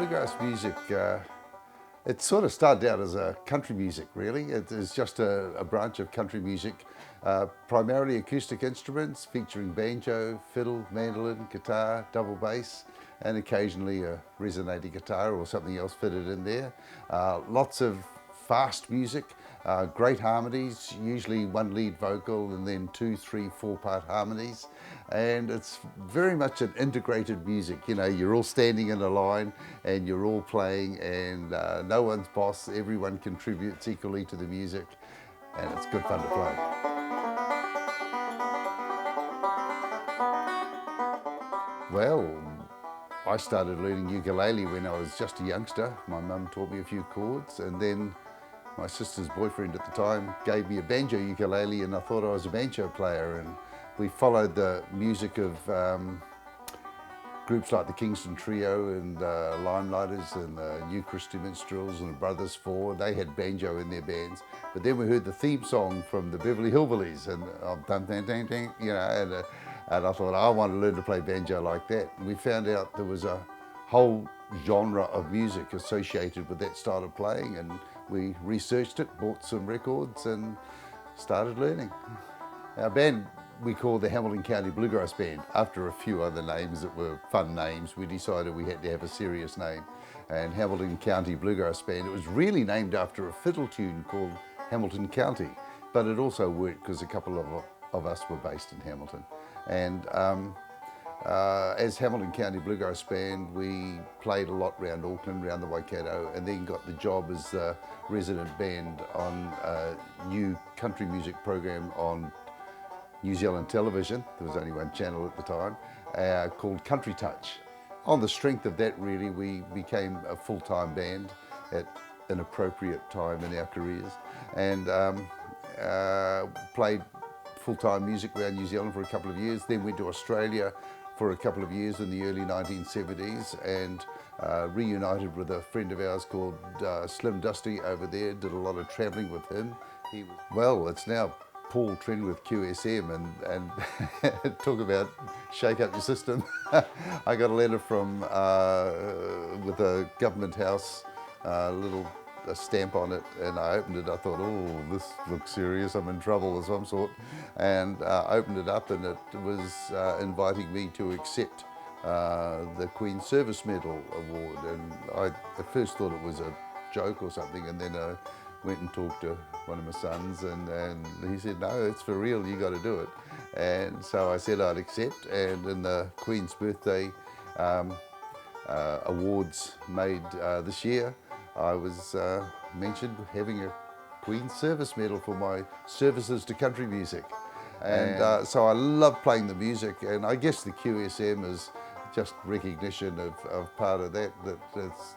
bluegrass music, it sort of started out as a country music, really. It is just a branch of country music, primarily acoustic instruments featuring banjo, fiddle, mandolin, guitar, double bass, and occasionally a resonating guitar or something else fitted in there. Lots of fast music, great harmonies, usually one lead vocal and then 2, 3, 4-part harmonies. And it's very much an integrated music. You know, you're all standing in a line and you're all playing, and no one's boss, everyone contributes equally to the music, and it's good fun to play. Well, I started learning ukulele when I was just a youngster. My mum taught me a few chords, and then my sister's boyfriend at the time gave me a banjo ukulele, and I thought I was a banjo player. And we followed the music of groups like the Kingston Trio and Limelighters and New Christy Minstrels and the Brothers Four. They had banjo in their bands. But then we heard the theme song from the Beverly Hillbillies, and you know, and I thought, I want to learn to play banjo like that. And we found out there was a whole genre of music associated with that style of playing, and we researched it, bought some records, and started learning. Our band we called the Hamilton County Bluegrass Band. After a few other names that were fun names, we decided we had to have a serious name. And Hamilton County Bluegrass Band, it was really named after a fiddle tune called Hamilton County, but it also worked because a couple of us were based in Hamilton. And as Hamilton County Bluegrass Band, we played a lot around Auckland, around the Waikato, and then got the job as the resident band on a new country music program on New Zealand television. There was only one channel at the time, called Country Touch. On the strength of that, really, we became a full-time band at an appropriate time in our careers, and played full-time music around New Zealand for a couple of years, then went to Australia for a couple of years in the early 1970s, and reunited with a friend of ours called Slim Dusty over there, did a lot of travelling with him. Well, it's now Paul Trenwith QSM, and talk about shake up your system. I got a letter from with a government house, a stamp on it, and I opened it. I thought, oh, this looks serious, I'm in trouble of some sort. And I opened it up, and it was inviting me to accept the Queen's Service Medal Award. And I at first thought it was a joke or something, and then I went and talked to one of my sons, and he said, no, it's for real, you got to do it. And so I said I'd accept, and in the Queen's birthday awards made this year, I was mentioned having a Queen's Service Medal for my services to country music. And so I love playing the music, and I guess the QSM is just recognition of part of that, that's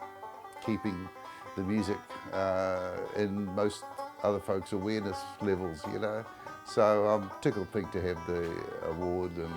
keeping the music in most other folks' awareness levels, you know. So I'm tickled pink to have the award, and